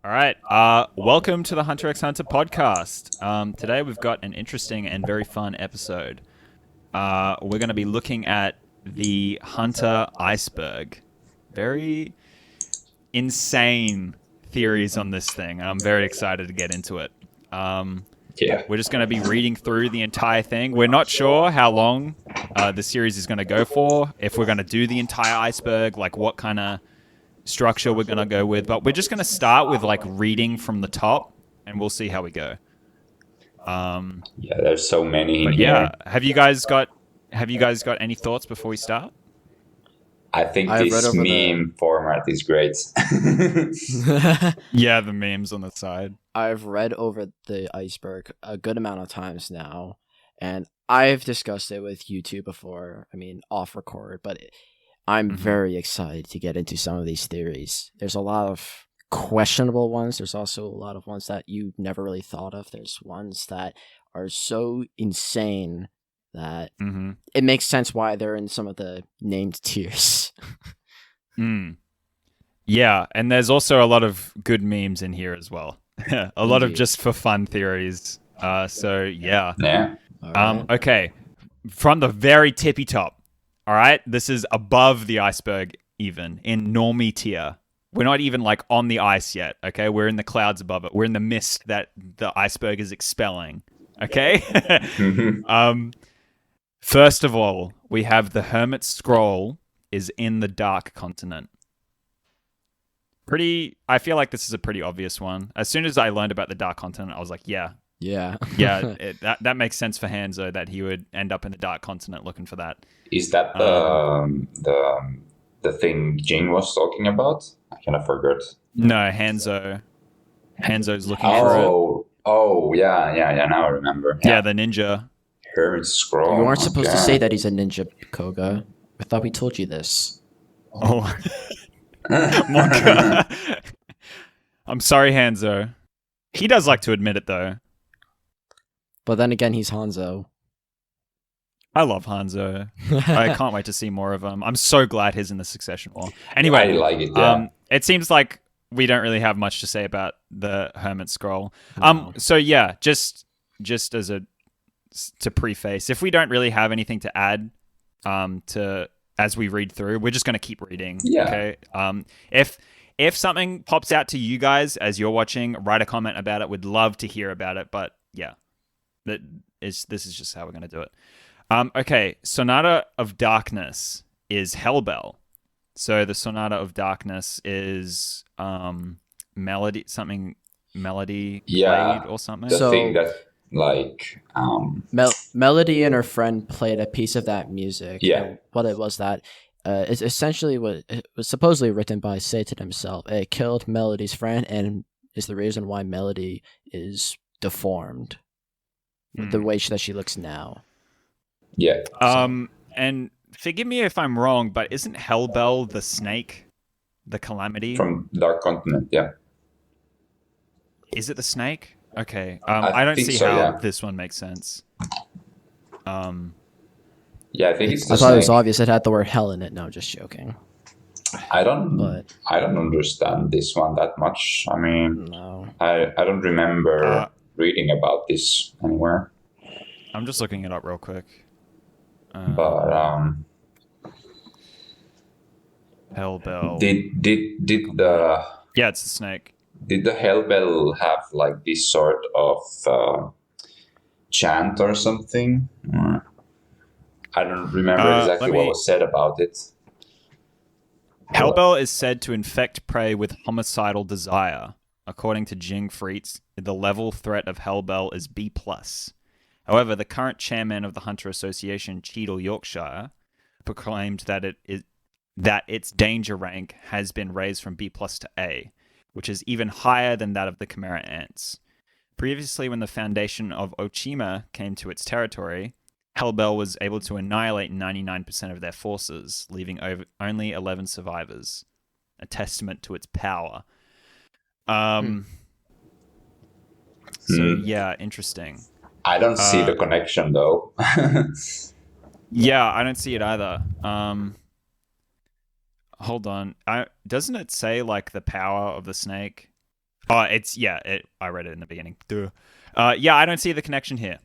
All right. Welcome to the Hunter x Hunter podcast. Today we've got an interesting and very fun episode. We're going to be looking at the Hunter Iceberg. Very insane theories on this thing. I'm very excited to get into it. We're just going to be reading through the entire thing. We're not sure how long the series is going to go for, if we're going to do the entire iceberg, like what kind of structure we're going to go with, but we're just going to start with like reading from the top and we'll see how we go. There's so many in here. Yeah, have you guys got any thoughts before we start? I think this meme format is great. Yeah, the memes on the side. I've read over the iceberg a good amount of times now, and I've discussed it with you two before. I mean, off record, but I'm very excited to get into some of these theories. There's a lot of questionable ones. There's also a lot of ones that you never really thought of. There's ones that are so insane that it makes sense why they're in some of the named tiers. Yeah, and there's also a lot of good memes in here as well. A lot of just for fun theories. So yeah. Right. Okay, from the very tippy top. All right, this is above the iceberg even, in Normie Tier. We're not even like on the ice yet, okay? We're in the clouds above it. We're in the mist that the iceberg is expelling, okay? First of all, we have the Hermit Scroll is in the Dark Continent. I feel like this is a pretty obvious one. As soon as I learned about the Dark Continent, I was like, yeah, that makes sense for Hanzo that he would end up in the Dark Continent looking for that. Is that the thing Jing was talking about? I kind of forgot. No, Hanzo's looking for it. Oh, yeah. Now I remember. Yeah, the ninja. Hermit Scroll. You weren't supposed to say that he's a ninja, Koga. I thought we told you this. Oh, Monka. I'm sorry, Hanzo. He does like to admit it though. But then again, he's Hanzo. I love Hanzo. I can't wait to see more of him. I'm so glad he's in the Succession War. Anyway, I like it, yeah. It seems like we don't really have much to say about the Hermit Scroll. No. So yeah, just to preface, if we don't really have anything to add to as we read through, we're just going to keep reading. Yeah. Okay. If something pops out to you guys as you're watching, write a comment about it. We'd love to hear about it. But yeah, this is just how we're going to do it. Okay, Sonata of Darkness is Hellbell. So the Sonata of Darkness is melody played or something. The thing that like Melody and her friend played a piece of that music. Yeah. And what it was that it essentially it was supposedly written by Satan himself. It killed Melody's friend and is the reason why Melody is deformed the way that she looks now. Yeah. And forgive me if I'm wrong, but isn't Hellbell the snake, the calamity From Dark Continent? Yeah. Is it the snake? Okay. I don't see how this one makes sense. Yeah, I think it's the I thought it was snake. obvious it had the word hell in it. No, just joking. I don't But understand this one that much. I mean, no. I don't remember reading about this anywhere. I'm just looking it up real quick. But Hellbell. did the Yeah, it's the snake. did the Hellbell have like this sort of chant or something? I don't remember exactly what was said about it. Hellbell is said to infect prey with homicidal desire. According to Jing Freets, the level threat of Hellbell is B+. However, the current chairman of the Hunter Association, Cheadle Yorkshire, proclaimed that its danger rank has been raised from B+ to A, which is even higher than that of the Chimera ants. Previously, when the Foundation of Ochima came to its territory, Hellbell was able to annihilate 99% of their forces, leaving only 11 survivors, a testament to its power. So yeah, interesting. I don't see the connection though. Yeah, I don't see it either. Hold on. Doesn't it say like the power of the snake? Oh, it's yeah. I read it in the beginning. Duh. Yeah, I don't see the connection here.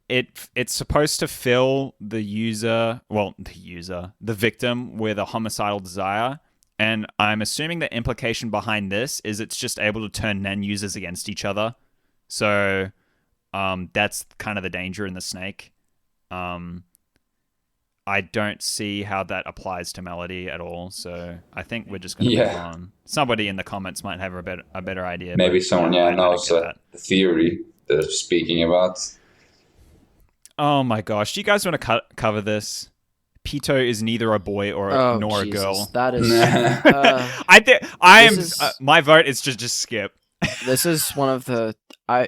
It's supposed to fill the victim with a homicidal desire, and I'm assuming the implication behind this is it's just able to turn Nen users against each other. So, that's kind of the danger in the snake. I don't see how that applies to Melody at all, so I think we're just going to move on. Somebody in the comments might have a better idea. Maybe someone knows the theory they're speaking about. Oh my gosh, do you guys want to cover this? Pito is neither a boy nor Jesus, a girl. That is. My vote is just skip. This is one of the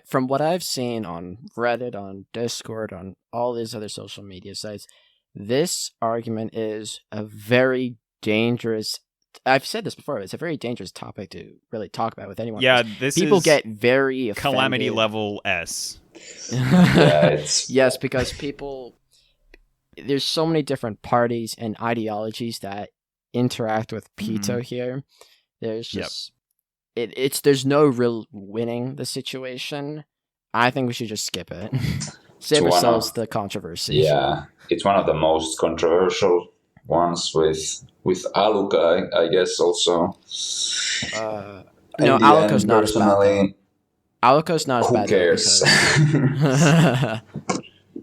from what I've seen on Reddit, on Discord, on all these other social media sites. This argument is a very dangerous. I've said this before. It's a very dangerous topic to really talk about with anyone. Yeah, people get very offended. Calamity level S. Yes, because people. There's so many different parties and ideologies that interact with Pito here. There's just there's no real winning the situation. I think we should just skip it. Save ourselves the controversy. Yeah, it's one of the most controversial ones with Aluka, I guess also. No, Aluka's not as bad. Aluka's not as bad. Who cares?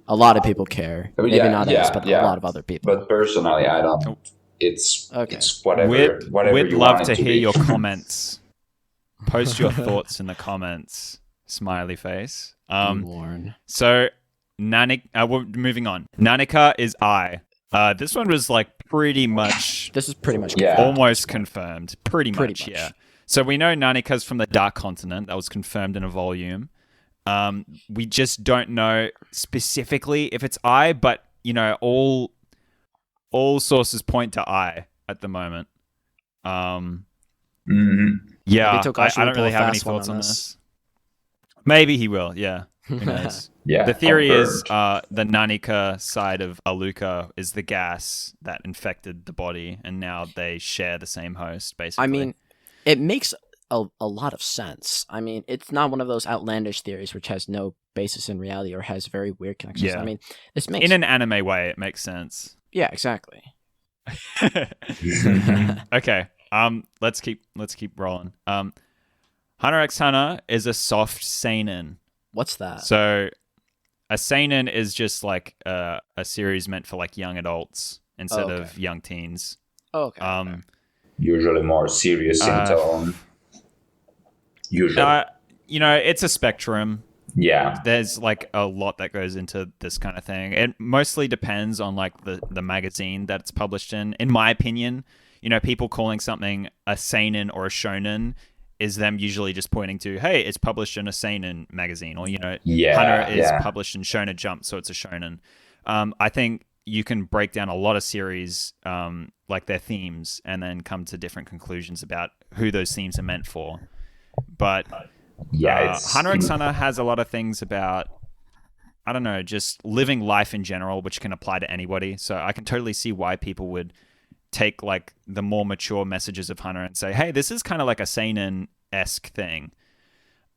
A lot of people care. Maybe not us, but a lot of other people. But personally, I don't. It's whatever. We'd you love want to it to hear be. your comments. Post your thoughts in the comments. Smiley face. So, we're moving on. Nanika is I. This one was like pretty much. This is pretty much almost confirmed. Pretty much, yeah. So we know Nanika's from the Dark Continent. That was confirmed in a volume. We just don't know specifically if it's I, but all sources point to I at the moment. Yeah, I don't really have any thoughts on this. Maybe he will. Yeah, who knows? The theory is the Nanika side of Aluka is the gas that infected the body, and now they share the same host. Basically, I mean, it makes a lot of sense. I mean, it's not one of those outlandish theories which has no basis in reality or has very weird connections. I mean, this makes in an anime way it makes sense. Yeah, exactly. Okay. Let's keep rolling. Hunter x Hunter is a soft seinen. What's that? So, a seinen is just like a series meant for like young adults instead of young teens. Okay. Usually more serious in tone. Usually. It's a spectrum. Yeah. There's like a lot that goes into this kind of thing. It mostly depends on like the magazine that it's published in. In my opinion, people calling something a seinen or a shonen is them usually just pointing to, hey, it's published in a seinen magazine, or Hunter is published in Shonen Jump, so it's a shonen. I think you can break down a lot of series, like their themes, and then come to different conclusions about who those themes are meant for. But Hunter x Hunter has a lot of things about, I don't know, just living life in general, which can apply to anybody. So I can totally see why people would take like the more mature messages of Hunter and say, hey, this is kind of like a seinen-esque thing.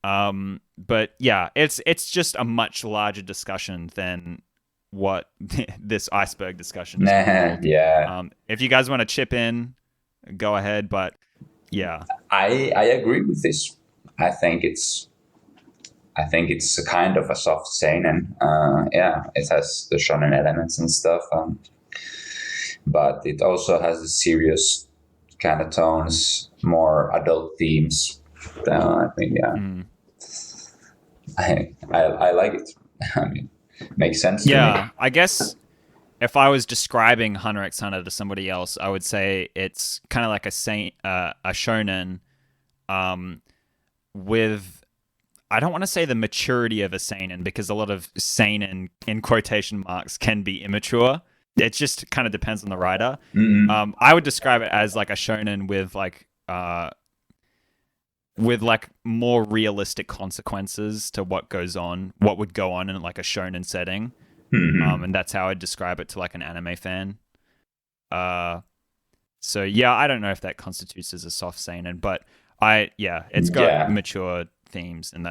But yeah, it's just a much larger discussion than what this Iceberg discussion is called. Yeah. If you guys want to chip in, go ahead. But yeah, I agree with this. I think it's a kind of a soft seinen. It has the shonen elements and stuff. But it also has a serious kind of tones, more adult themes. I think, I like it. I mean, makes sense to me. I guess if I was describing Hunter x Hunter to somebody else, I would say it's kind of like a shonen, with, I don't want to say the maturity of a seinen, because a lot of seinen in quotation marks can be immature. It just kind of depends on the writer. Mm-hmm. I would describe it as like a shonen with like more realistic consequences to what would go on in like a shonen setting. Mm-hmm. And that's how I'd describe it to like an anime fan. So yeah, I don't know if that constitutes as a soft seinen, but It's got Yeah. mature themes, and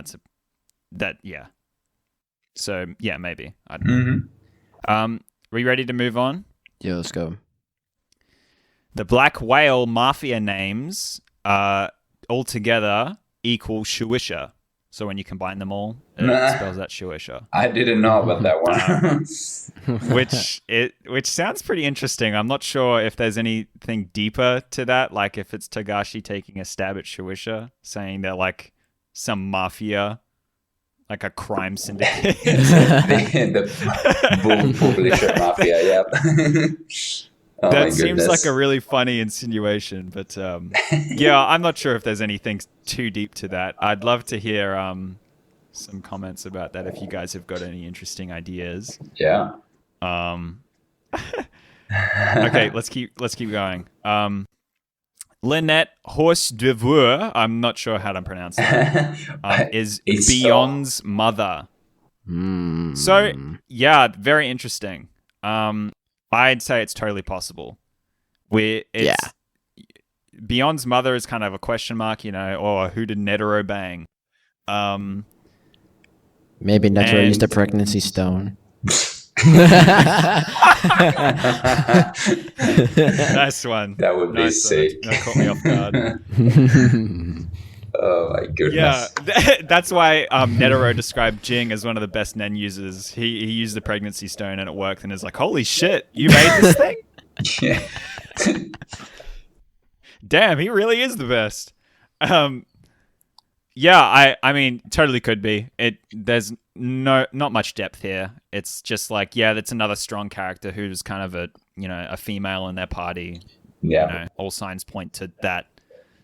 yeah. So yeah, maybe I don't know. Mm-hmm. Are we ready to move on? Yeah, let's go. The Black Whale Mafia names altogether equal Shueisha. So when you combine them all, it Nah. spells out Shueisha. I didn't know about that one. Which sounds pretty interesting. I'm not sure if there's anything deeper to that, like if it's Togashi taking a stab at Shueisha, saying they're like some mafia, like a crime syndicate. the boom publisher mafia, yeah. Oh, That my seems goodness. like a really funny insinuation, but yeah, I'm not sure if there's anything too deep to that. I'd love to hear some comments about that if you guys have got any interesting ideas. Yeah. Okay, let's keep going. Lynette Horse de Veur, I'm not sure how to pronounce that, is It's Beyond's mother. So, yeah, very interesting. I'd say it's totally possible. Beyond's mother is kind of a question mark, or who did Netero bang? Maybe Netero used a pregnancy stone. Nice one. That would be sick. That caught me off guard. Oh my goodness. Yeah, that's why Netero described Jing as one of the best Nen users. He used the pregnancy stone and it worked, and is like, holy shit, you made this thing? Yeah. Damn, he really is the best. Yeah, I mean, totally could be. There's not much depth here. It's just like, yeah, that's another strong character who's kind of a female in their party. Yeah. All signs point to that.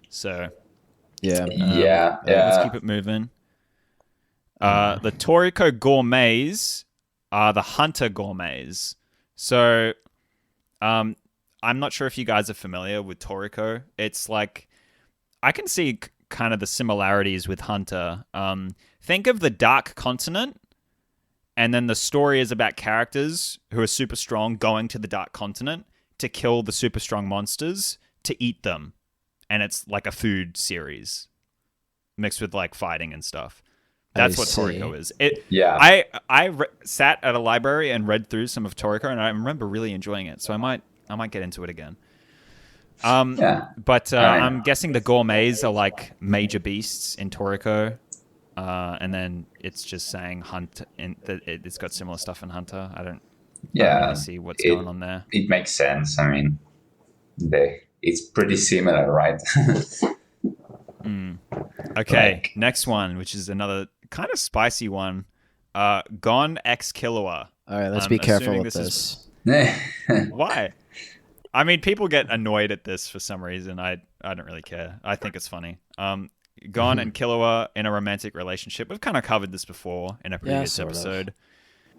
So yeah. Let's keep it moving. The Toriko Gourmets are the Hunter Gourmets. So, I'm not sure if you guys are familiar with Toriko. It's like, I can see kind of the similarities with Hunter. Think of the Dark Continent, and then the story is about characters who are super strong going to the Dark Continent to kill the super strong monsters to eat them. And it's like a food series mixed with like fighting and stuff. That's what Toriko is. I sat at a library and read through some of Toriko, and I remember really enjoying it. So I might get into it again. But I'm guessing the gourmets are like major beasts in Toriko, and then it's just saying Hunt, and it's got similar stuff in Hunter. I don't really see what's going on there. It makes sense. I mean, it's pretty similar, right? Okay, next one, which is another kind of spicy one. Gon X Killua. All right, let's be careful with this. Why? I mean, people get annoyed at this for some reason. I don't really care. I think it's funny. Gon and Killua in a romantic relationship. We've kind of covered this before in a previous episode.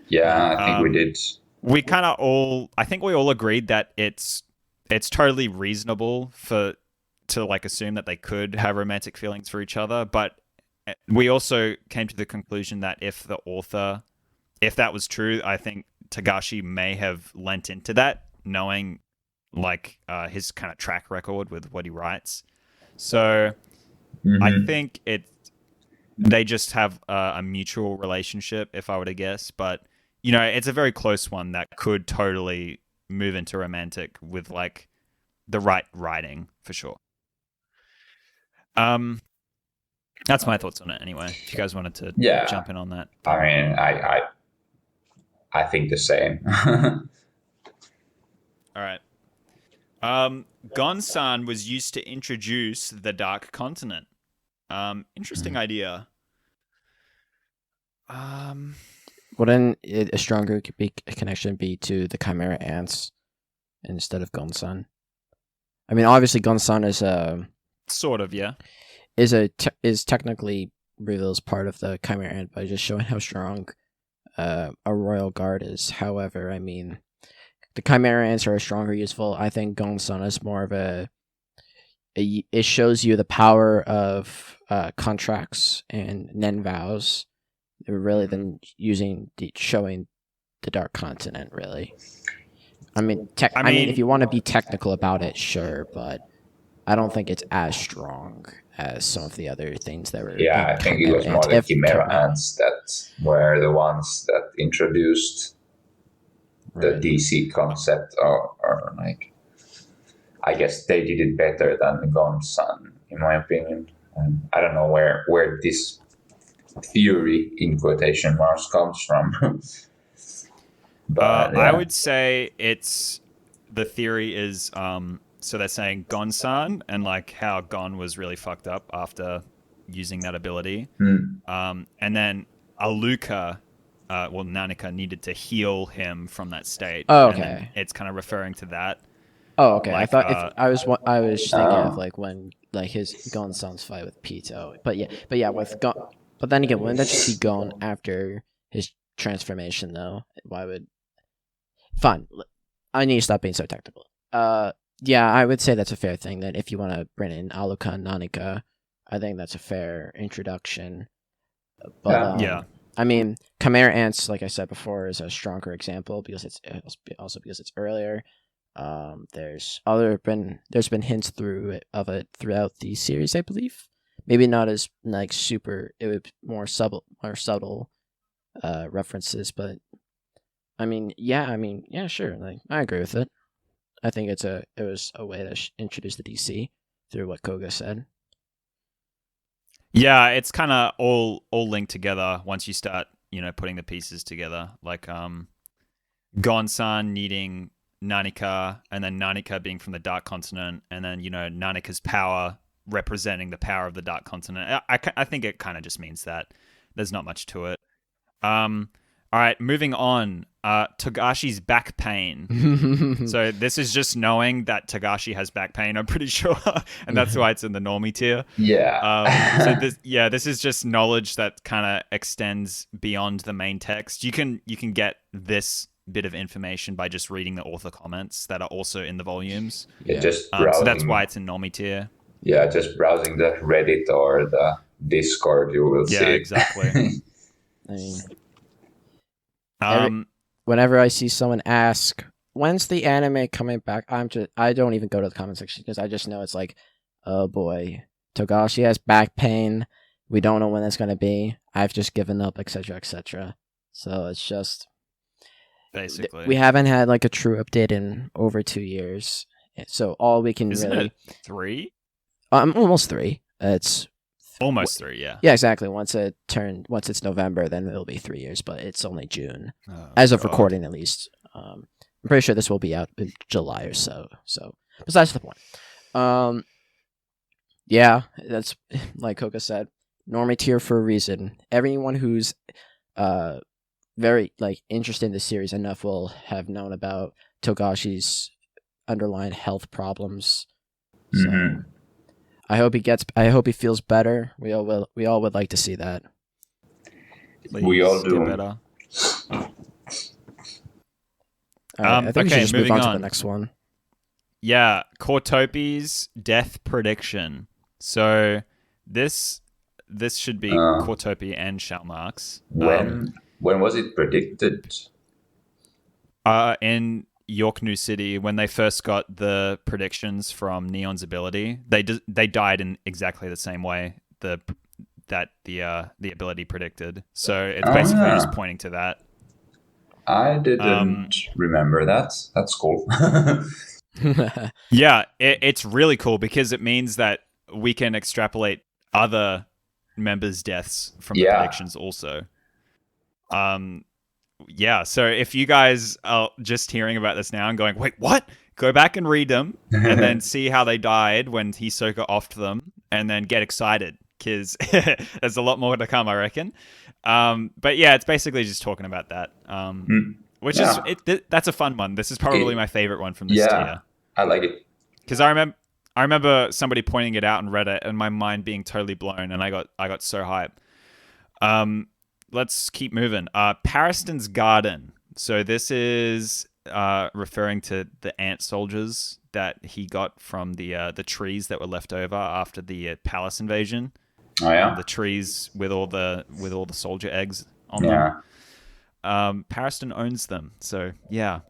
Yeah, I think we did. We kind of all, I think we all agreed that it's totally reasonable to like assume that they could have romantic feelings for each other, but we also came to the conclusion that if that was true, I think Togashi may have lent into that, knowing like his kind of track record with what he writes. So I think they just have a mutual relationship, if I were to guess, but it's a very close one that could totally move into romantic with like the right writing for sure. That's my thoughts on it anyway. If you guys wanted to jump in on that. I mean, I think the same. All right. Gon-san was used to introduce the Dark Continent. Interesting idea. Wouldn't a stronger connection be to the Chimera Ants instead of Gon-san? I mean, obviously Gon-san is sort of, yeah. Is technically reveals part of the Chimera Ant by just showing how strong a royal guard is. However, I mean, the Chimera Ants are stronger, useful. I think Gon-san is more of it shows you the power of contracts and Nen vows, really, than showing the Dark Continent, really. I mean, if you want to be technical about it, sure, but I don't think it's as strong as some of the other things that were. Yeah, I think it was more the Chimera Ants that were the ones that introduced the DC concept, or like, I guess they did it better than the Gonsan, in my opinion. I don't know where this theory, in quotation marks, comes from. But I would say the theory is so they're saying Gonsan and like how Gon was really fucked up after using that ability, and then Aluka, Nanika needed to heal him from that state. Oh, and okay. then it's kind of referring to that. Oh, okay. Like, I thought I was thinking of like when like his Gonsan's fight with Pito, but yeah, with Gon. But then again, wouldn't that just be Gon after his transformation though? Why would? Fine. I need to stop being so technical. Yeah, I would say that's a fair thing. That if you want to bring in Aluka and Nanika, I think that's a fair introduction. But Yeah. I mean, Chimera Ants, like I said before, is a stronger example because it's also because it's earlier. There's been hints of it throughout the series, I believe. Maybe not as like super. It would more subtle references, but I mean, yeah, sure. Like I agree with it. I think it was a way to introduce the DC through what Koga said. Yeah, it's kind of all linked together once you start, putting the pieces together. Like Gonsan needing Nanika, and then Nanika being from the Dark Continent, and then Nanika's power representing the power of the Dark Continent. I think it kind of just means that. There's not much to it. All right, moving on. Togashi's back pain. So this is just knowing that Togashi has back pain, I'm pretty sure, and that's why it's in the Normie tier. Yeah. So this is just knowledge that kind of extends beyond the main text. You can get this bit of information by just reading the author comments that are also in the volumes. Yeah, just browsing. So that's why it's in Normie tier. Yeah, just browsing the Reddit or the Discord, you will see. Yeah, exactly. I mean, whenever I see someone ask, "When's the anime coming back?" I don't even go to the comment section because I just know it's like, oh boy, Togashi has back pain. We don't know when it's gonna be. I've just given up, etc., etc. So it's just basically we haven't had like a true update in over 2 years. So all we can Isn't really it 3? Almost 3. It's almost 3, yeah. Yeah, exactly. Once it's November, then it'll be 3 years, but it's only June. As of recording, at least. I'm pretty sure this will be out in July or so. So, besides the point. Yeah, that's, like Koka said, Normie tier for a reason. Everyone who's very interested in the series enough will have known about Togashi's underlying health problems. So, I hope he feels better. We all would like to see that. Please we all do. Get better. I think we should just move on to the next one. Yeah, Cortopi's death prediction. So this should be Cortopi and Shalmarks. When was it predicted? In York New City, when they first got the predictions from Neon's ability, they died in exactly the same way the ability predicted. So it's basically just pointing to that. I didn't remember that. That's cool. Yeah, it's really cool because it means that we can extrapolate other members' deaths from the predictions also. Yeah, so if you guys are just hearing about this now and going, wait, what? Go back and read them and then see how they died when Hisoka offed them and then get excited because there's a lot more to come, I reckon. But yeah, it's basically just talking about that, which is that's a fun one. This is probably my favorite one from this tier. I like it. Because I remember somebody pointing it out on Reddit and my mind being totally blown and I got so hyped. Let's keep moving. Pariston's Garden. So this is referring to the ant soldiers that he got from the trees that were left over after the palace invasion. Oh yeah. The trees with all the soldier eggs on them. Pariston owns them. So yeah,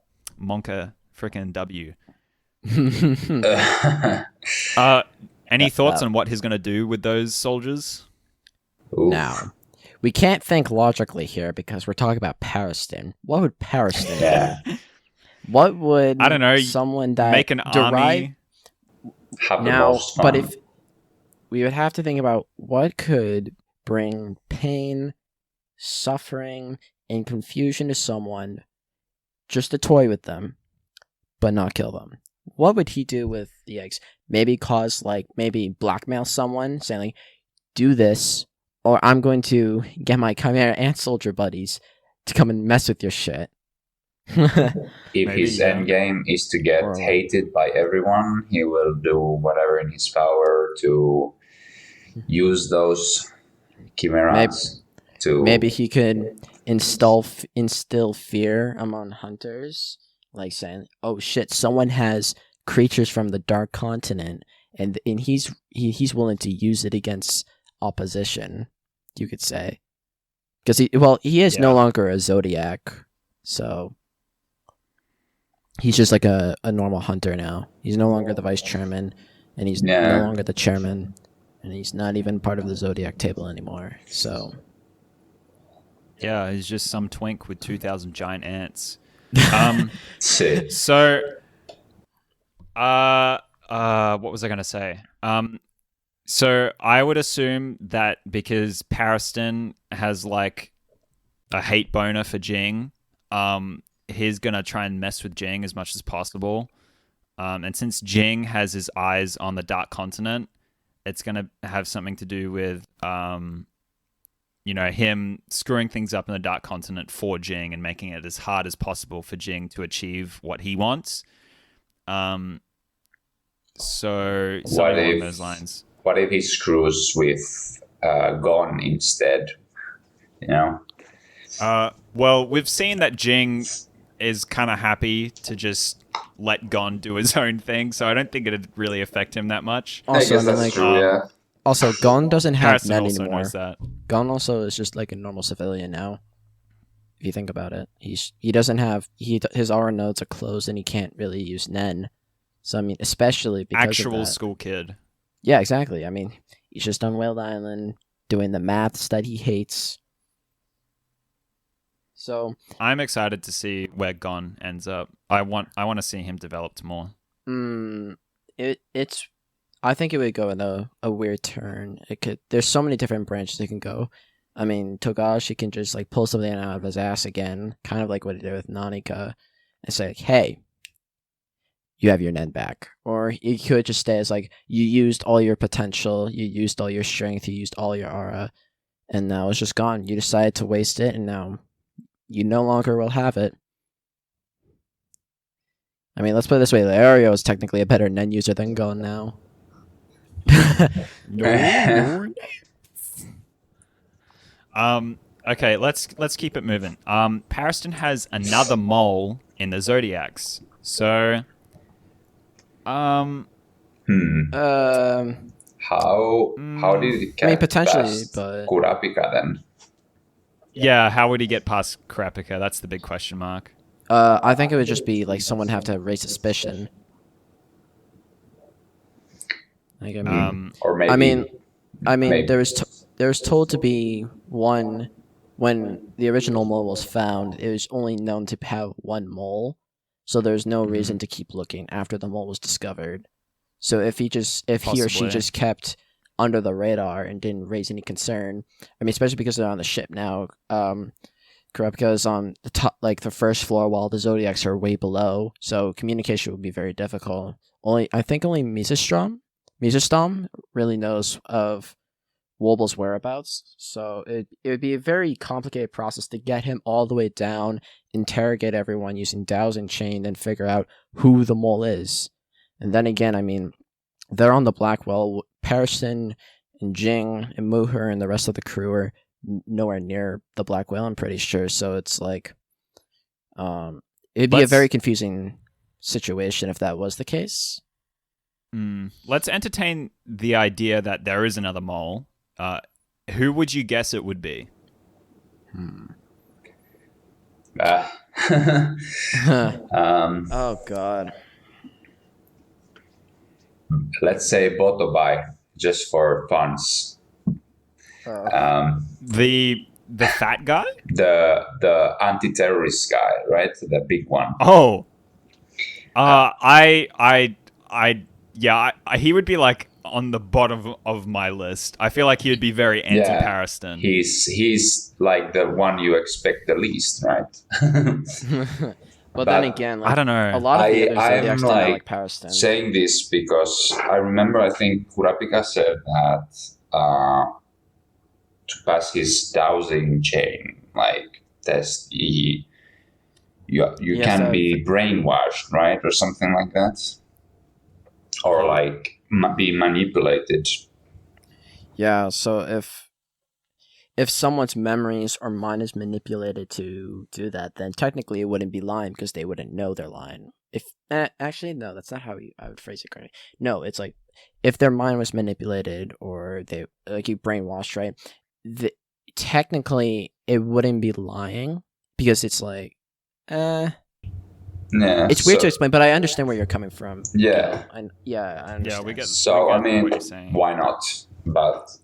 Monka frickin' W. Any thoughts on what he's going to do with those soldiers? Now, we can't think logically here because we're talking about Pariston. What would Pariston do? What would I don't know. Someone that Make an army. Have the now? most fun. But if we would have to think about what could bring pain, suffering, and confusion to someone, just to toy with them, but not kill them. What would he do with the eggs? Maybe maybe blackmail someone, saying like, do this, or I'm going to get my Chimera Ant Soldier buddies to come and mess with your shit. If his end game is to get hated by everyone, he will do whatever in his power to use those chimeras to... Maybe he could instill fear among hunters, like saying, "Oh shit, someone has creatures from the Dark Continent, and he's willing to use it against opposition." You could say, because he is no longer a Zodiac, so he's just like a normal hunter now. He's no longer the vice chairman, and he's no longer the chairman, and he's not even part of the Zodiac table anymore. So. Yeah, he's just some twink with 2,000 giant ants. Sick. So, what was I going to say? So I would assume that because Pariston has like a hate boner for Jing, he's going to try and mess with Jing as much as possible. And since Jing has his eyes on the Dark Continent, it's going to have something to do with... him screwing things up in the Dark Continent for Jing and making it as hard as possible for Jing to achieve what he wants. So something along those lines. What if he screws with Gon instead? Well, we've seen that Jing is kind of happy to just let Gon do his own thing, so I don't think it'd really affect him that much. Also, I guess that's true, yeah. Also, Gon doesn't have Pariston Nen also anymore. knows that. Gon also is just like a normal civilian now. If you think about it, he doesn't have his aura nodes are closed and he can't really use Nen. So I mean, especially because actual of that. School kid. Yeah, exactly. I mean, he's just on Wild Island doing the maths that he hates. So I'm excited to see where Gon ends up. I want to see him developed more. I think it would go in a weird turn. There's so many different branches it can go. I mean, Togashi can just like pull something out of his ass again, kind of like what he did with Nanika, and say, like, "Hey, you have your Nen back." Or he could just stay as like, "You used all your potential, you used all your strength, you used all your aura, and now it's just gone. You decided to waste it, and now you no longer will have it." I mean, let's put it this way: Leorio is technically a better Nen user than Gon now. Okay, let's keep it moving. Pariston has another mole in the Zodiacs. So How did it get potentially, past but Kurapika then? Yeah, how would he get past Kurapika? That's the big question mark. I think it would just be like someone have to raise suspicion. Like, Or maybe. maybe. there was told to be one when the original mole was found. It was only known to have one mole, so there's no reason to keep looking after the mole was discovered. So if he or she just kept under the radar and didn't raise any concern, I mean, especially because they're on the ship now. Kurapika is on the top, like the first floor, while the Zodiacs are way below, so communication would be very difficult. I think only Misestom really knows of Woble's whereabouts, so it would be a very complicated process to get him all the way down, interrogate everyone using dowsing chain, and figure out who the mole is. And then again, I mean, they're on the Blackwell. Pariston and Jing and Muher and the rest of the crew are nowhere near the Blackwell, I'm pretty sure, so it's like it'd be a very confusing situation if that was the case. Let's entertain the idea that there is another mole. Who would you guess it would be? Oh God. let's say Botobai, just for funds. The fat guy? The anti-terrorist guy, right? The big one. Oh. He would be like on the bottom of my list. I feel like he would be very anti-Pariston. He's like the one you expect the least, right? But then again, like, I don't know. A lot of the other I'm Zodiacs did not like Pariston. saying this because I remember, I think Kurapika said that to pass his dowsing chain like test, you can be brainwashed, right, or something like that, or like be manipulated. Yeah. So if someone's memories or mind is manipulated to do that, then technically it wouldn't be lying because they wouldn't know they're lying. If actually no, that's not how I would phrase it correctly. No, it's like if their mind was manipulated or they like you brainwashed, right? Technically it wouldn't be lying because it's like, Yeah, it's weird to explain, but I understand where you're coming from. Yeah, I understand. Yeah, we get. So we get I mean, what you're saying. why not? But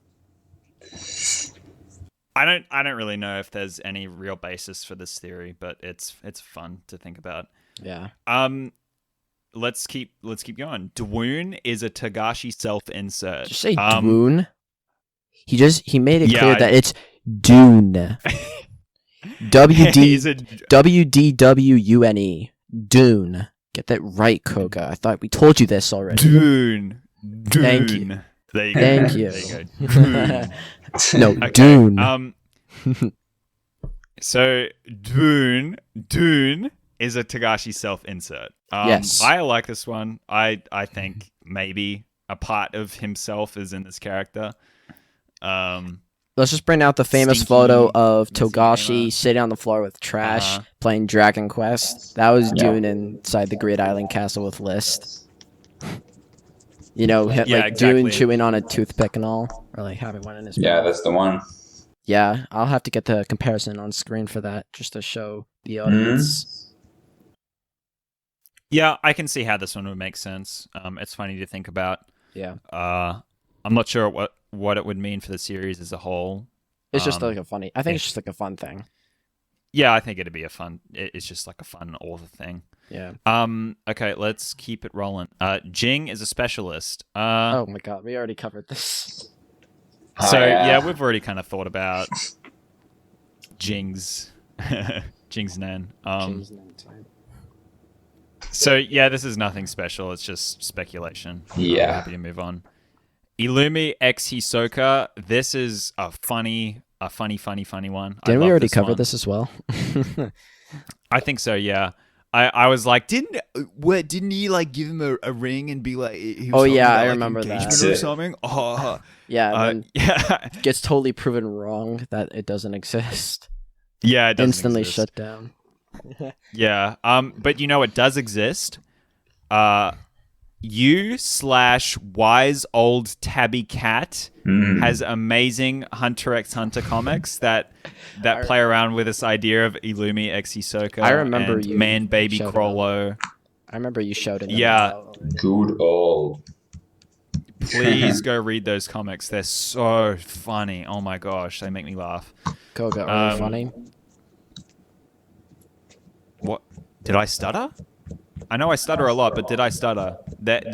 I don't really know if there's any real basis for this theory, but it's fun to think about. Yeah. Let's keep going. Dwoon is a Togashi self-insert. Just say Dwoon. He made it clear that it's Dune. WDWUNE. Dune. Get that right, Koga. I thought we told you this already. Dune. Thank you. There you go. Thank you. There you go. No, Okay, Dune. So Dune is a Togashi self-insert. Yes. I like this one. I think maybe a part of himself is in this character. Let's just bring out the famous Stinky photo of Mizunuma. Togashi sitting on the floor with Trash playing Dragon Quest. That was Dune inside the Grid Island Castle with List. You know, Dune chewing on a toothpick and all, or like having one in his mouth. that's the one. Yeah, I'll have to get the comparison on screen for that just to show the audience. Yeah, I can see how this one would make sense. It's funny to think about. Yeah. I'm not sure what it would mean for the series as a whole. It's just like a funny. I think it's just like a fun thing. Yeah, I think it'd be a fun. It's just like a fun author thing. Yeah. Okay, let's keep it rolling. Jing is a specialist. Oh my god, we already covered this. So yeah, we've already kind of thought about Jing's Nan. So yeah, this is nothing special. It's just speculation. Yeah. I'm happy to move on. Illumi X Hisoka. This is a funny one. Didn't we already cover this as well? I think so. Yeah. I was like, didn't he like give him a ring and be like, he was yeah, about, I like, remember that. engagement or something? Oh, yeah, yeah. Gets totally proven wrong that it doesn't exist. Yeah, it doesn't instantly exist. shut down. Yeah. But you know it does exist. U/wise old tabby cat has amazing Hunter x Hunter comics that play around with this idea of Illumi x Hisoka. I remember and you Man Baby showed Crollo. I remember you showed it. Yeah. Good old. Please go read those comics. They're so funny. Oh my gosh, they make me laugh. Koga, are you funny? What? Did I stutter? I know I stutter a lot, but did I stutter?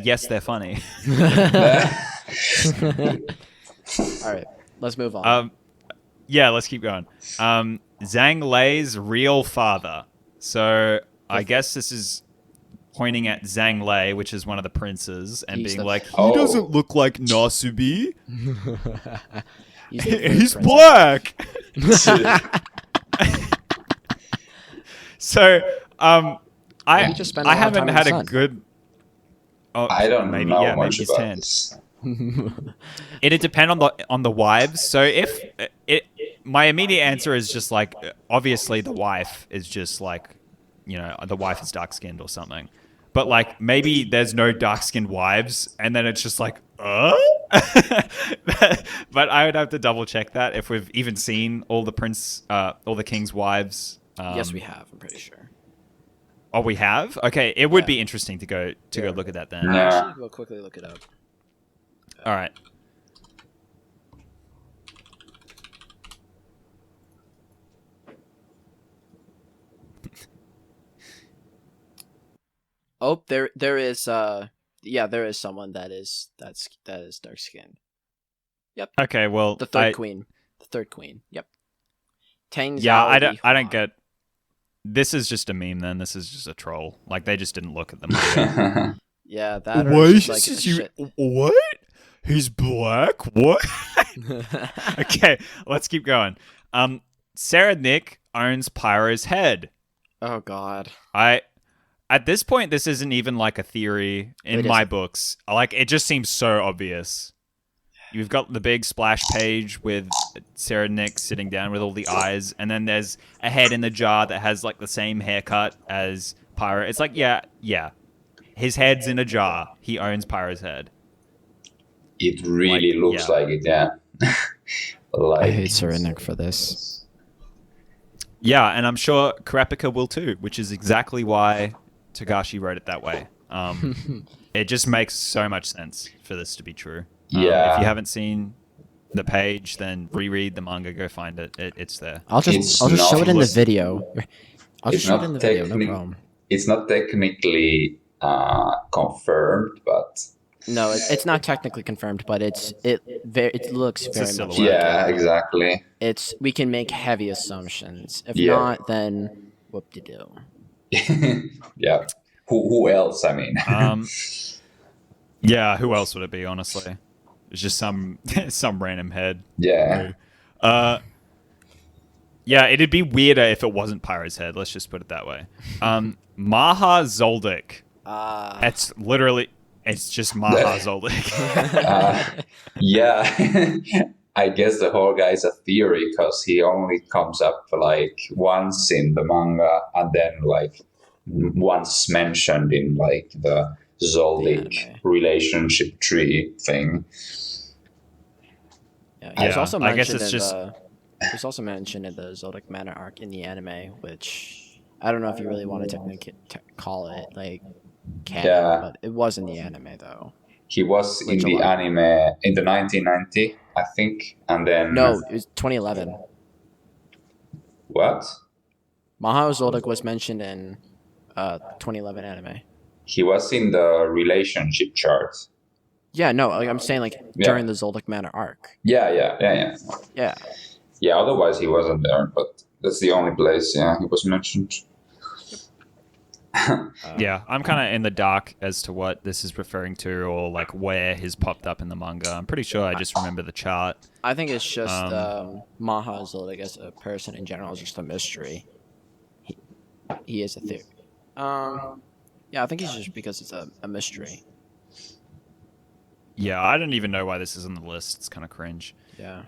Yes, they're funny. All right, let's move on. Yeah, let's keep going. Zhang Lei's real father. So I guess this is pointing at Zhang Lei, which is one of the princes, and being like, he doesn't look like Nasubi. He's black. So, I haven't had a good. Oh, I don't know much maybe about this. It'd depend on the wives. So if my immediate answer is just like, obviously the wife is just like, the wife is dark skinned or something. But like maybe there's no dark skinned wives, and then it's just like, But I would have to double check that if we've even seen all the king's wives. Yes, we have. I'm pretty sure. Oh, we have? Okay, it would Yeah. be interesting to go look at that then. Yeah. Actually, we'll quickly look it up. All right. Oh, there is there is someone that is dark skinned. Okay, well, The third queen. The third queen. Yep. Tang yeah, Zhao I Li don't Huan. get. This is just a meme. Then this is just a troll. Like they just didn't look at the manga. Yeah, that or just, like, shit. What? He's black? What? Okay, let's keep going. Sarah Nick owns Pyro's head. Oh god. At this point, this isn't even like a theory in It my isn't. books. Like it just seems so obvious. You've got the big splash page with Sarah Nick sitting down with all the eyes, and then there's a head in the jar that has like the same haircut as Pyro. It's like, yeah. His head's in a jar. He owns Pyro's head. It really Like, looks yeah. like it, yeah. Like, I hate Serenik for this. Yeah, and I'm sure Kurapika will too, which is exactly why Togashi wrote it that way. It just makes so much sense for this to be true. Yeah. If you haven't seen the page, then reread the manga. Go find it. It's there. I'll just It's show not- it in the video. I'll It's just show it not in the video, no technic- problem. it's not technically confirmed, but No, it's not technically confirmed, but it looks a very much. silhouette. Like yeah, it. exactly. We can make heavy assumptions. If Yeah. not, then whoop de doo. Yeah. Who else? I mean, Yeah, who else would it be? Honestly, it's just some random head. yeah. Yeah, it'd be weirder if it wasn't Pyro's head. Let's just put it that way. Maha Zoldyck. It's literally, it's just Maha Zoldyck. Yeah. I guess the whole guy's a theory because he only comes up like once in the manga and then like once mentioned in like the Zoldyck anime. relationship tree thing. Yeah, he was Yeah, also I guess mentioned it's in just- he was also mentioned in the Zodiac Manor arc in the anime, which I don't know if you really want to call it like canon, Yeah. but it was in the anime though. He was in Which the one? anime in the 1990, I think, and then No, it was 2011. what? Maha Zoldyck was mentioned in 2011 anime. He was in the relationship chart. Yeah, no, like, I'm saying like Yeah. during the Zoldyck Manor arc. Yeah. Yeah, Otherwise, he wasn't there, but that's the only place. Yeah, he was mentioned. Yeah, I'm kind of in the dark as to what this is referring to or like where he's popped up in the manga. I'm pretty sure I just remember the chart. I think it's just Maha Zoldyck as a person in general is just a mystery. He is a theory. Yeah, I think it's just because it's a mystery. Yeah, I don't even know why this is on the list. It's kind of cringe. Yeah.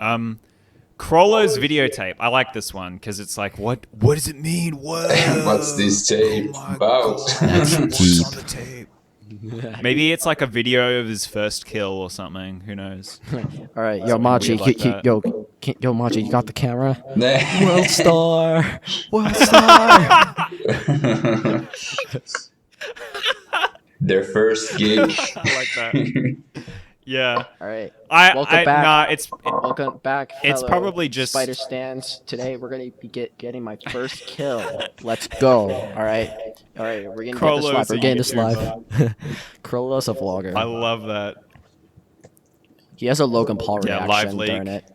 Crollo's videotape. I like this one because it's like, what does it mean? What? What's this tape about? That's deep. on the tape? Maybe it's like a video of his first kill or something. Who knows? All right, yo, Something Machi, weird like that. yo, Machi, you got the camera? Nah. World star, world star. Their first gig. I like that. Yeah. All right, I Welcome back. Nah, welcome back. It's fellow probably just- Spider Stands. Today we're gonna be getting my first kill. Let's go. All right, we're gonna get this Krollo's live. We're a getting this YouTuber. live. Krollo's a vlogger. I love that. He has a Logan Paul Yeah, live reaction leak. during it.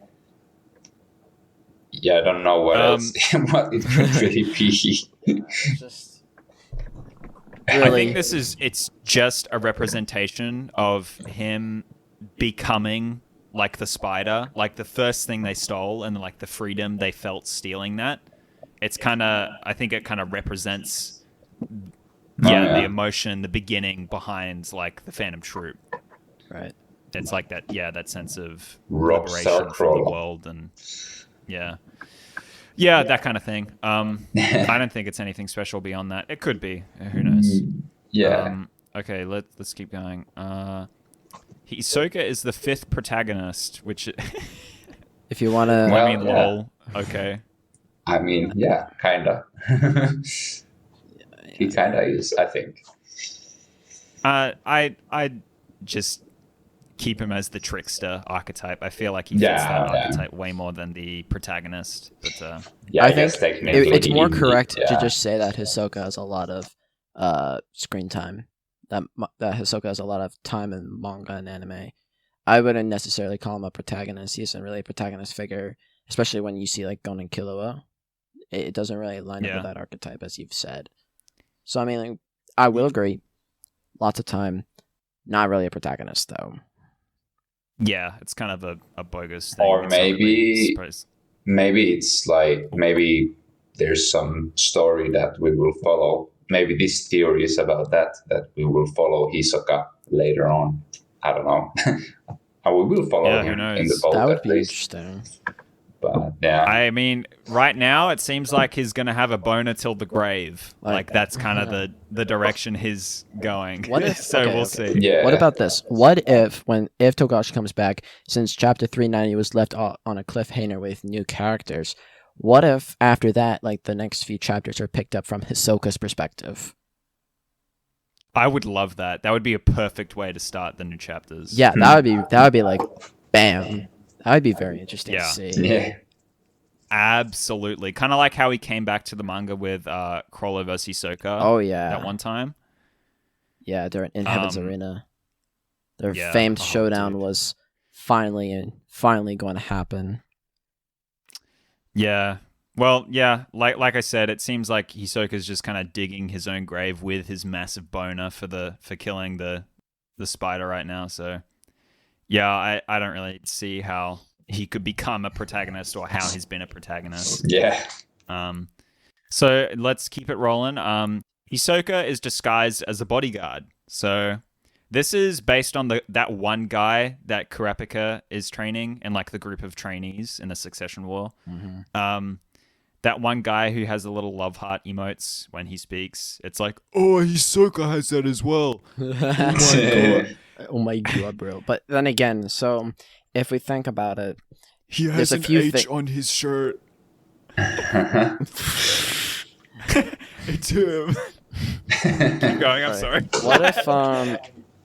Yeah, I don't know what else. What it could really be. Just I really. think it's just a representation of him becoming like the spider, like the first thing they stole and like the freedom they felt stealing that. It's kind of, I think it kind of represents yeah. the emotion, the beginning behind like the Phantom Troop. Right. It's like that, that sense of Rockstar liberation from the Crollo. world and that kind of thing. I don't think it's anything special beyond that. It could be. Who knows? Yeah. Okay, let's keep going. Hisoka is the 5th protagonist, which If you wanna, Well, I mean, yeah. lol. Okay. I mean, yeah, kinda. He kind of is, I think. I just keep him as the trickster archetype. I feel like he fits that archetype way more than the protagonist. But yeah, I guess think technically it's more he- correct to yeah. just say that Hisoka has a lot of screen time. That Hisoka has a lot of time in manga and anime. I wouldn't necessarily call him a protagonist. He isn't really a protagonist figure, especially when you see like Gon and Killua. It doesn't really line up with that archetype, as you've said. So I mean, like, I will agree. Lots of time. Not really a protagonist, though. yeah, it's kind of a bogus thing. Or It's not really maybe it's like, maybe there's some story that we will follow. Maybe this theory is about that we will follow Hisoka later on. I don't know. And we will follow who him knows? in the boat That would at be least. interesting. But yeah. I mean, right now it seems like he's gonna have a boner till the grave. Like that's kind of the direction he's going. What if? So we'll see. Yeah. What about this? What if if Togashi comes back, since chapter 390 was left on a cliffhanger with new characters? What if after that, like the next few chapters are picked up from Hisoka's perspective? I would love that. That would be a perfect way to start the new chapters. Yeah, that would be like, bam. That would be very interesting to see. Yeah. Absolutely. Kind of like how he came back to the manga with Crawler vs. Hisoka. Oh yeah, That one time. Yeah, they're in Heaven's Arena. Their yeah. famed Oh, showdown dude. was finally going to happen. Yeah. Well, yeah, like I said, it seems like Hisoka's just kind of digging his own grave with his massive boner for killing the spider right now. So, yeah, I don't really see how he could become a protagonist or how he's been a protagonist. Yeah. So let's keep it rolling. Hisoka is disguised as a bodyguard. So this is based on that one guy that Kurapika is training and like the group of trainees in the Succession War. Mm-hmm. That one guy who has the little love heart emotes when he speaks. It's like, oh, Hisoka has that as well. Oh my god, bro. But then again, so if we think about it, He has an H on his shirt. It's him. Keep going. I'm sorry. What if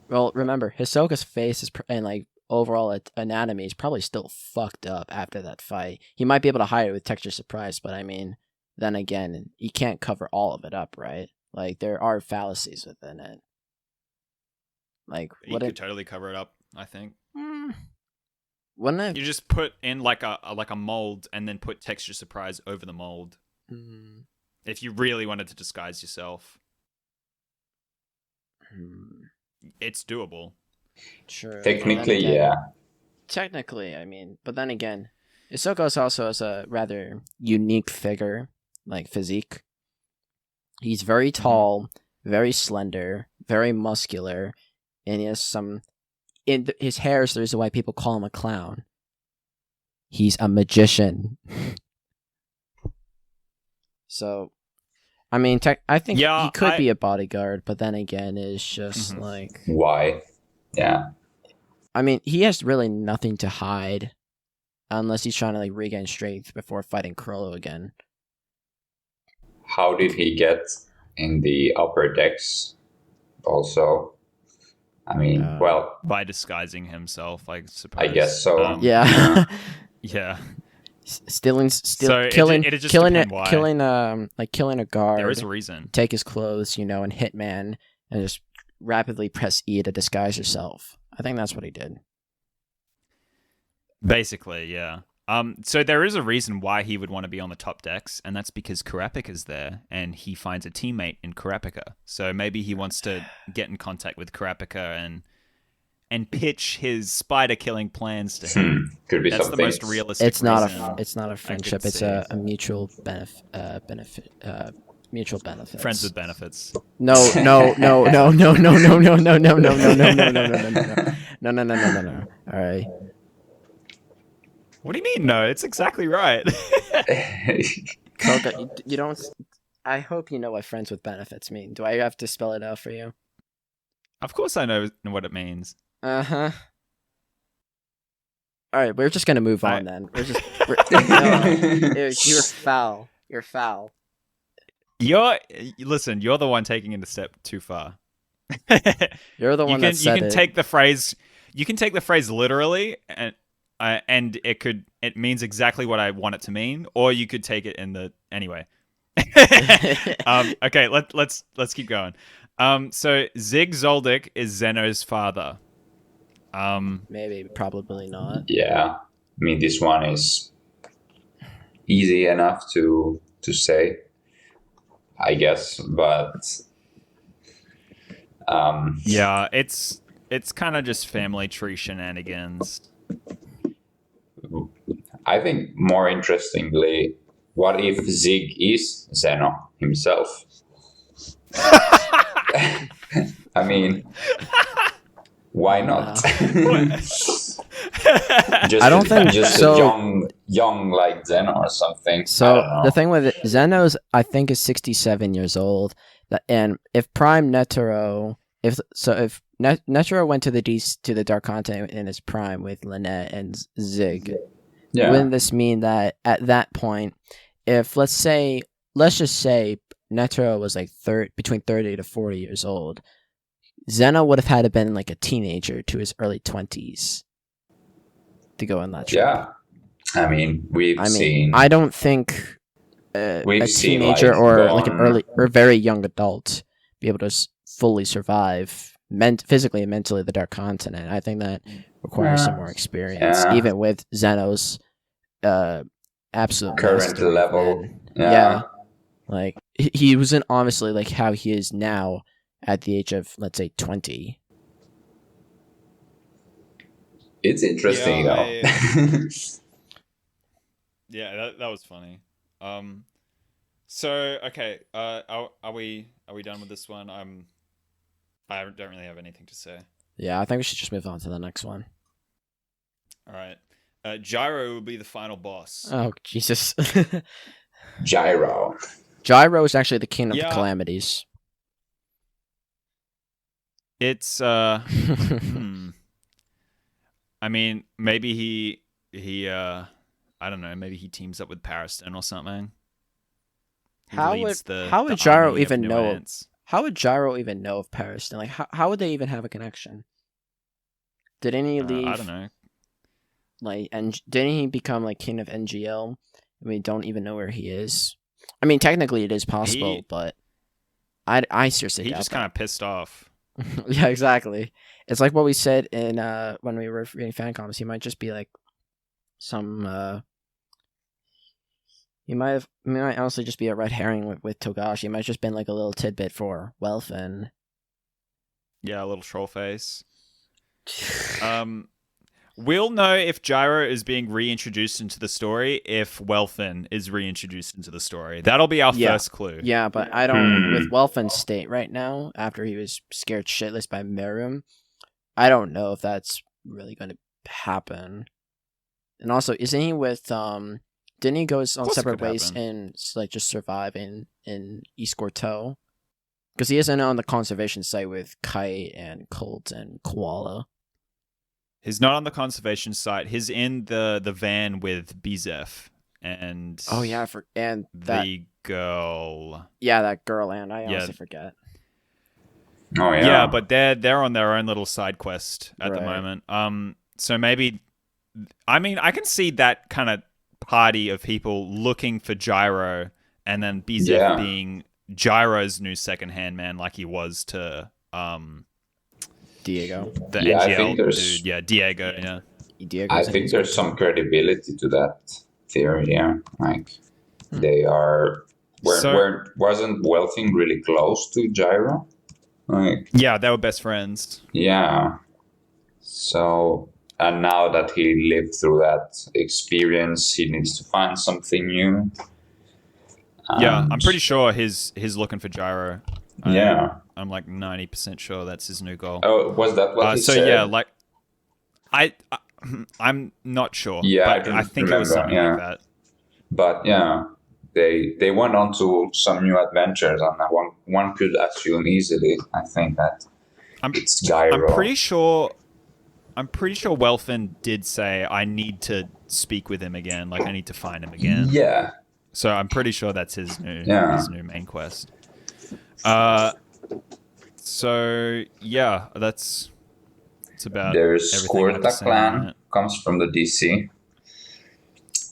well, remember, Hisoka's face is and like overall anatomy is probably still fucked up after that fight. He might be able to hide it with texture surprise, but I mean, then again, he can't cover all of it up, right? Like there are fallacies within it. Like You could totally cover it up, I think. Wouldn't it? You just put in like a mold and then put texture surprise over the mold. If you really wanted to disguise yourself. It's doable. True. Technically, Then again- yeah. Technically, I mean, but then again, Hisoka also has a rather unique figure, like physique. He's very tall, very slender, very muscular, and he has some. His hair is the reason why people call him a clown. He's a magician. So, I mean, I think Yeah, he could be a bodyguard, but then again, it's just like. Why? Yeah. I mean, he has really nothing to hide, unless he's trying to like regain strength before fighting Crollo again. How did he get in the upper decks? Also, I mean, well, By disguising himself, I suppose. I guess so. Yeah. Yeah. Killing it just depend why. killing a guard. There is a reason. Take his clothes, and Hitman, and just rapidly press E to disguise yourself. I think that's what he did. Basically, yeah. So there is a reason why he would want to be on the top decks, and that's because Kurapika's there, and he finds a teammate in Kurapika. So maybe he wants to get in contact with Kurapika and pitch his spider killing plans to him. Could be That's something. the most realistic. It's not reason. it's not a friendship. It's see. a mutual mutual benefits. Friends with benefits. No. All right. What do you mean? No, it's exactly right. Koga, you don't. I hope you know what friends with benefits mean. Do I have to spell it out for you? Of course, I know what it means. All right, we're just gonna move on then. You're foul. You're foul. Listen, you're the one taking it a step too far. You're the one that said you can it. take the phrase literally, and it means exactly what I want it to mean, or you could take it in the anyway. Okay, let's keep going. So Zig Zoldyck is Zeno's father. Maybe, probably not. Yeah, I mean this one is easy enough to say, I guess, but yeah, it's kind of just family tree shenanigans. I think more interestingly, what if Zig is Zeno himself? I mean, why not? I don't think just so. a young like Zeno or something. So the thing with it, Zeno's, I think, is 67 years old, and if Prime Netero, if Netero went to the Dark Continent in his prime with Lynette and Zig, wouldn't this mean that at that point, if let's just say Netero was like between 30 to 40 years old, Zeno would have had to been like a teenager to his early 20s to go on that trip. Yeah, I mean, we've seen. I don't think a teenager or like an early or very young adult be able to fully survive physically and mentally the Dark Continent. I think that requires some more experience, even with Zeno's absolute current level. Yeah, like he wasn't obviously like how he is now at the age of, let's say, 20. It's interesting, though. Yeah, that was funny. So okay, are we done with this one? I don't really have anything to say. Yeah, I think we should just move on to the next one. All right, Gyro will be the final boss. Oh Jesus! Gyro is actually the king of the calamities. It's I mean, maybe he I don't know, maybe he teams up with Pariston or something. How would Gyro even know? How would Gyro even know of Pariston? Like, how would they even have a connection? Didn't he leave? I don't know. Like, and didn't he become like king of NGL? We don't even know where he is. I mean, technically it is possible, but I seriously doubt just kind of pissed off. Yeah, exactly. It's like what we said in when we were reading fan comments. He might just be like some. He might honestly just be a red herring with Togashi. He might just been like a little tidbit for Welfin. Yeah, a little troll face. We'll know if Gyro is being reintroduced into the story if Welfin is reintroduced into the story. That'll be our first clue. Yeah, but I don't... With Welfin's state right now, after he was scared shitless by Meruem, I don't know if that's really going to happen. And also, isn't he with... didn't he go on separate ways and like just survive in East Gorto? Because he isn't on the conservation site with Kite and Colt and Koala. He's not on the conservation site. He's in the van with Bizef and the girl. Yeah, that girl, and I honestly forget. Oh yeah. Yeah, but they're on their own little side quest at the moment. So maybe, I mean, I can see that kind of party of people looking for Gyro, and then Bizef being Gyro's new second-hand man, like he was to Diego. The NGL dude. Yeah, Diego, yeah. I think there's some credibility to that theory, yeah. Like, they are... wasn't Welfin really close to Gyro? Like, yeah, they were best friends. Yeah. So, and now that he lived through that experience, he needs to find something new. Yeah, I'm pretty sure he's looking for Gyro. I'm like 90% sure that's his new goal. Oh, was that what he said? So yeah, like I'm not sure. Yeah, but I think it was something like that. But yeah, they went on to some new adventures, and one could assume easily, I think, that it's Gyro. I'm pretty sure Welfin did say, I need to speak with him again. Like, I need to find him again. Yeah, So I'm pretty sure that's his new main quest. So yeah, that's about There's everything I have to Squirta say on clan that. comes from the DC.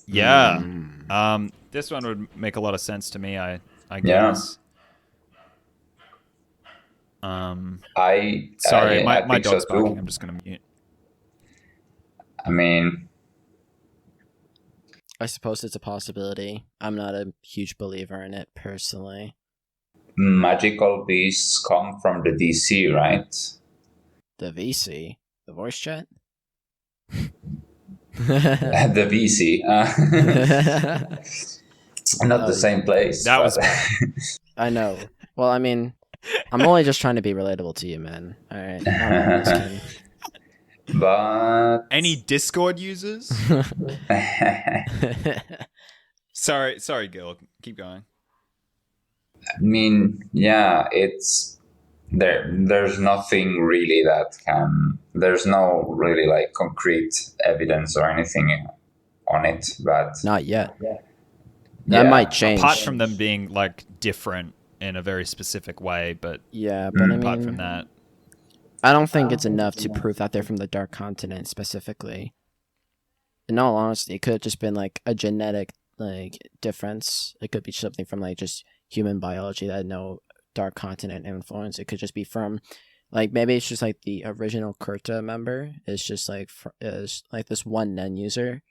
Yeah. Mm. This one would make a lot of sense to me, I Yeah. guess. Sorry, my think dog's so barking. too. I'm just gonna mute. I mean, I suppose it's a possibility. I'm not a huge believer in it personally. magical beasts come from the DC, right? The VC, the voice chat. The VC. Not the same place. That but- was I know. Well, I mean, I'm only just trying to be relatable to you, man. All right. I'm just kidding. But Any Discord users? Sorry, Gil. Keep going. I mean, yeah, it's there's nothing really that can. There's no really like concrete evidence or anything on it, but Not yet. yeah. That might change. Apart from them being like different in a very specific way, but Yeah, but I apart mean, from that, I don't think it's enough to prove that they're from the Dark Continent specifically. In all honesty, it could have just been like a genetic like difference. It could be something from like just human biology that had no Dark Continent influence. It could just be from like maybe it's just like the original Kurta member is just like is like this one Nen user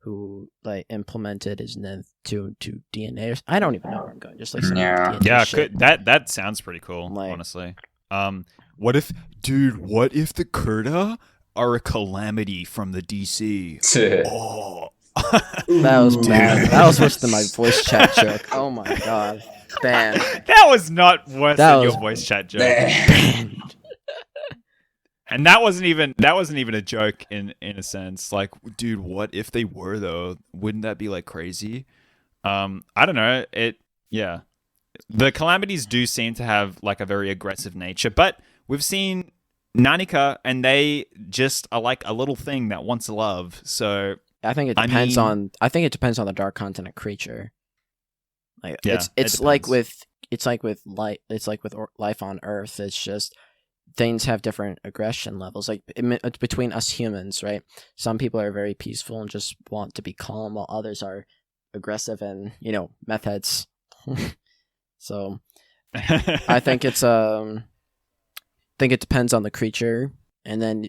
who like implemented his Nen to DNA. I don't even know where I'm going. Just like some Yeah. DNA yeah, shit. that sounds pretty cool, Like- honestly. What if the Kurta are a calamity from the DC? Oh. That was bad. That was worse than my voice chat joke. Oh my god. Ban. That was not worse That than was- your voice chat joke. And that wasn't even a joke in a sense. Like, dude, what if they were though? Wouldn't that be like crazy? I don't know. Yeah. The calamities do seem to have like a very aggressive nature, but we've seen Nanika and they just are like a little thing that wants love. So I think it I depends mean- on. I think it depends on the Dark Continent creature. Like Yeah, it's it like depends. with life on Earth. It's just things have different aggression levels. Like between us humans, right? Some people are very peaceful and just want to be calm, while others are aggressive and meth heads. So I think it's think it depends on the creature, and then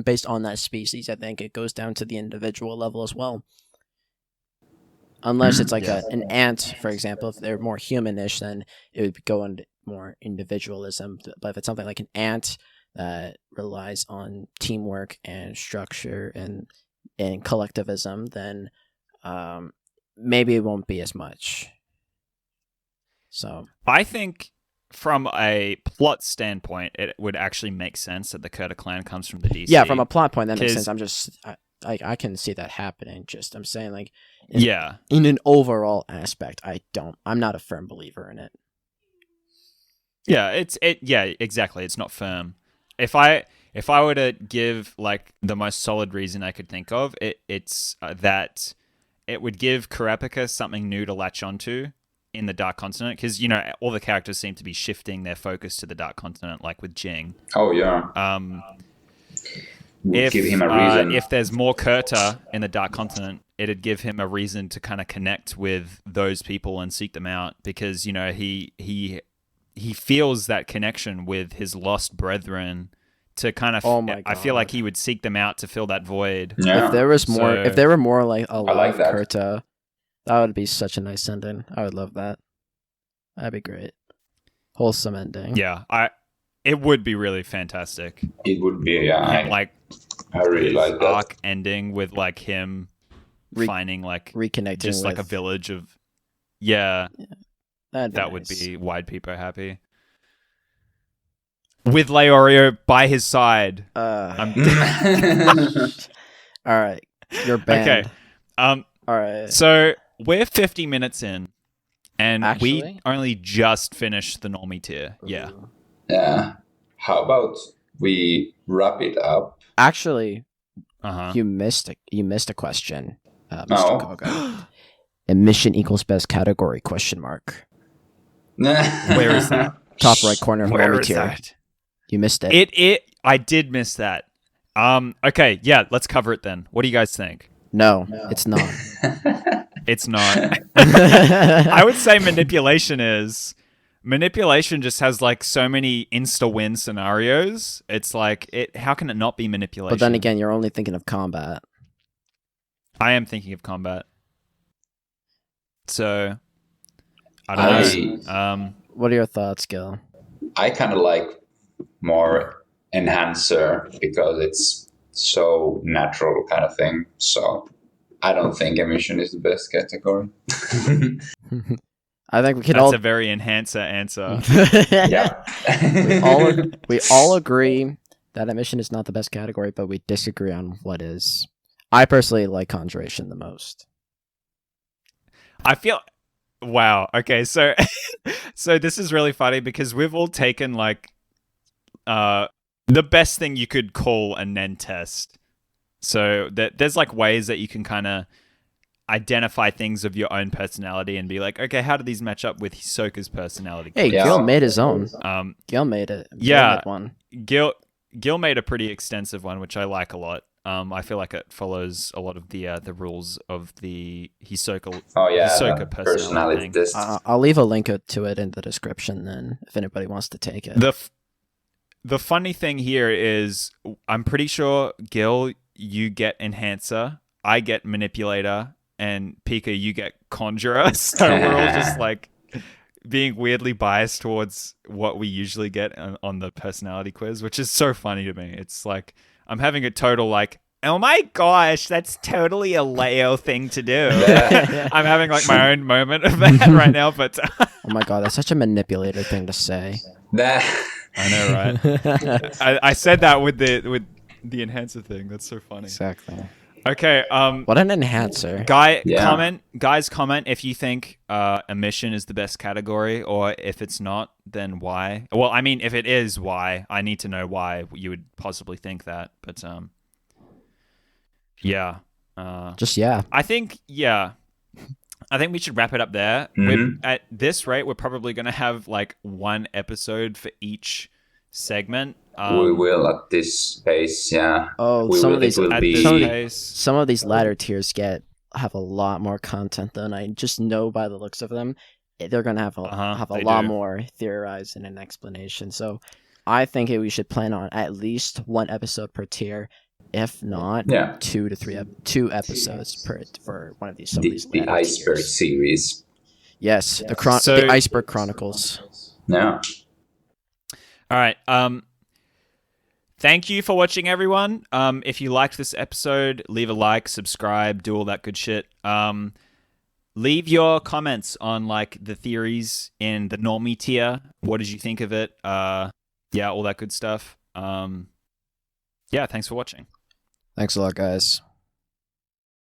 based on that species, I think it goes down to the individual level as well. Unless it's like an ant, for example, if they're more humanish, then it would go into more individualism. But if it's something like an ant that relies on teamwork and structure and collectivism, then maybe it won't be as much. So I think from a plot standpoint, it would actually make sense that the Kurta clan comes from the DC. yeah, from a plot point, that makes 'Cause- sense. I'm just I can see that happening. Just I'm saying like Yeah. in an overall aspect, I'm not a firm believer in it. Yeah, yeah, exactly. It's not firm. If I were to give like the most solid reason I could think of, it's that it would give Kurapika something new to latch onto in the Dark Continent, because all the characters seem to be shifting their focus to the Dark Continent, like with Jing. Oh yeah. Would give him a reason. If there's more Kurta in the Dark Continent, it'd give him a reason to kind of connect with those people and seek them out, because he feels that connection with his lost brethren. To kind of, Oh my I feel like God. he would seek them out to fill that void. Yeah. If there was more, So- if there were more like a like live that. Kurta, that would be such a nice ending. I would love that. That'd be great. Wholesome ending. Yeah, it would be really fantastic. It would be. Yeah. And, like I really like that. arc ending with like him Re- finding like Reconnecting just like a with- village of that That'd would nice. be wide people happy. With Leorio by his side. All right, you're banned. Okay. All right. So we're 50 minutes in, and we Actually? only just finished the Normie tier. Yeah. Ooh. Yeah. How about we wrap it up? Actually, Uh huh. you missed a question, Mr. Oh. Koga. Emission equals best category, question mark. Where is that? Top right corner of Where Normie is Tier. that? You missed it. I did miss that. Okay, yeah, let's cover it then. What do you guys think? No, it's not. It's not. I would say manipulation is. Manipulation just has like so many insta-win scenarios. It's like, how can it not be manipulation? But then again, you're only thinking of combat. I am thinking of combat. So, I don't know. What are your thoughts, Gil? I kind of like more enhancer because it's so natural kind of thing. So I don't think emission is the best category. I think we can That's all. a very enhancer answer. Yeah. we all agree that emission is not the best category, but we disagree on what is. I personally like conjuration the most. I feel... Wow. Okay, so so this is really funny because we've all taken like the best thing you could call a NEN test. So there's like ways that you can kind of identify things of your own personality and be like, okay, how do these match up with Hisoka's personality? Hey, Yeah. Gil made his own. Gil made it. Yeah. Made one. Gil made a pretty extensive one, which I like a lot. I feel like it follows a lot of the rules of the Hisoka personality thing. test. I'll leave a link to it in the description then, if anybody wants to take it. The funny thing here is, I'm pretty sure, Gil, you get enhancer, I get manipulator, and Pika, you get conjurer. So we're all just like being weirdly biased towards what we usually get on the personality quiz, which is so funny to me. It's like I'm having a total like, oh my gosh, that's totally a Leo thing to do. I'm having like my own moment of that right now, but Oh my god, that's such a manipulator thing to say. I know, right? I said that with the enhancer thing. That's so funny. Exactly. Okay. What an enhancer. Guys, comment if you think emission is the best category, or if it's not, then why? Well, I mean, if it is, why? I need to know why you would possibly think that. But yeah. I think we should wrap it up there. At this rate, we're probably going to have like one episode for each segment. We will at this pace, yeah. Oh, some of these latter tiers have a lot more content than I just know by the looks of them. They're gonna have a lot more theorizing and explanation. So I think we should plan on at least one episode per tier, if not 2 to 3 episodes for one of these. The Iceberg tiers. series. Yes, the Iceberg Chronicles. Yeah. All right. Thank you for watching, everyone. If you liked this episode, leave a like, subscribe, do all that good shit. Leave your comments on like the theories in the Normie tier. What did you think of it? All that good stuff. Thanks for watching. Thanks a lot, guys.